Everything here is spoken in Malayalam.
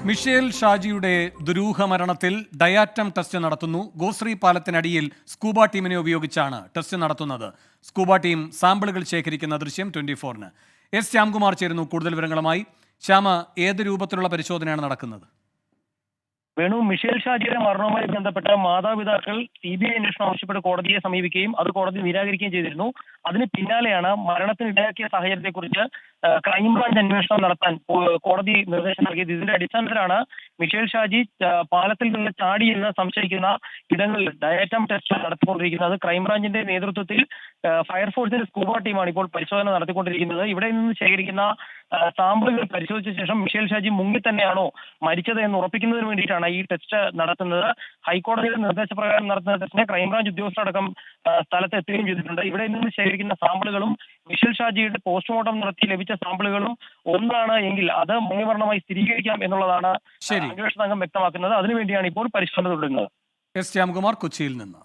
മിഷേൽ ഷാജിയുടെ ദുരൂഹ മരണത്തിൽ ഡയാറ്റം ടെസ്റ്റ് നടത്തുന്നു. ഗോശ്രീ പാലത്തിനടിയിൽ സ്കൂബ ടീമിനെ ഉപയോഗിച്ചാണ് ടെസ്റ്റ് നടത്തുന്നത്. സ്കൂബ ടീം സാമ്പിളുകൾ ശേഖരിക്കുന്ന ദൃശ്യം 24-ന്. എസ് ശ്യാംകുമാർ ചേരുന്നു കൂടുതൽ വിവരങ്ങളുമായി. ശ്യാമ, ഏത് രൂപത്തിലുള്ള പരിശോധനയാണ് നടക്കുന്നത്? വേണു, മിഷേൽ ഷാജിയുടെ മരണവുമായി ബന്ധപ്പെട്ട മാതാപിതാക്കൾ CBI അന്വേഷണം ആവശ്യപ്പെട്ട് കോടതിയെ സമീപിക്കുകയും അത് കോടതി നിരാകരിക്കുകയും ചെയ്തിരുന്നു. അതിന് പിന്നാലെയാണ് മരണത്തിനിടയാക്കിയ സാഹചര്യത്തെക്കുറിച്ച് ക്രൈംബ്രാഞ്ച് അന്വേഷണം നടത്താൻ കോടതി നിർദ്ദേശം നൽകിയത്. ഇതിന്റെ അടിസ്ഥാനത്തിലാണ് മിഷേൽ ഷാജി പാലത്തിൽ നിന്ന് ചാടി എന്ന് സംശയിക്കുന്ന ഇടങ്ങളിൽ ഡയറ്റം ടെസ്റ്റ് നടത്തിക്കൊണ്ടിരിക്കുന്നത്. ക്രൈംബ്രാഞ്ചിന്റെ നേതൃത്വത്തിൽ ഫയർഫോഴ്സിന്റെ സ്കൂബ ടീമാണ് ഇപ്പോൾ പരിശോധന നടത്തിക്കൊണ്ടിരിക്കുന്നത്. ഇവിടെ നിന്ന് ശേഖരിക്കുന്ന സാമ്പിളുകൾ പരിശോധിച്ച ശേഷം മിഷേൽ ഷാജി മുങ്ങി തന്നെയാണോ മരിച്ചത് എന്ന് ഉറപ്പിക്കുന്നതിന് വേണ്ടിയിട്ടാണ് ഈ ടെസ്റ്റ് നടത്തുന്നത്. ഹൈക്കോടതിയുടെ നിർദ്ദേശപ്രകാരം നടത്തുന്ന ടെസ്റ്റിനെ ക്രൈംബ്രാഞ്ച് ഉദ്യോഗസ്ഥരടക്കം സ്ഥലത്ത് എത്തുകയും ചെയ്തിട്ടുണ്ട്. ഇവിടെ നിന്ന് ശേഖരിക്കുന്ന സാമ്പിളുകളും മിഷേൽ ഷാജിയുടെ പോസ്റ്റ്മോർട്ടം നടത്തി ലഭിച്ച സാമ്പിളുകളും ഒന്നാണ് എങ്കിൽ അത് മുങ്ങിമരണമായി സ്ഥിരീകരിക്കാം എന്നുള്ളതാണ് അന്വേഷണ സംഘം വ്യക്തമാക്കുന്നത്. അതിനുവേണ്ടിയാണ് ഇപ്പോൾ പരിശോധന തുടരുന്നത്. എസ് ശ്യാംകുമാർ, കൊച്ചിയിൽ നിന്ന്.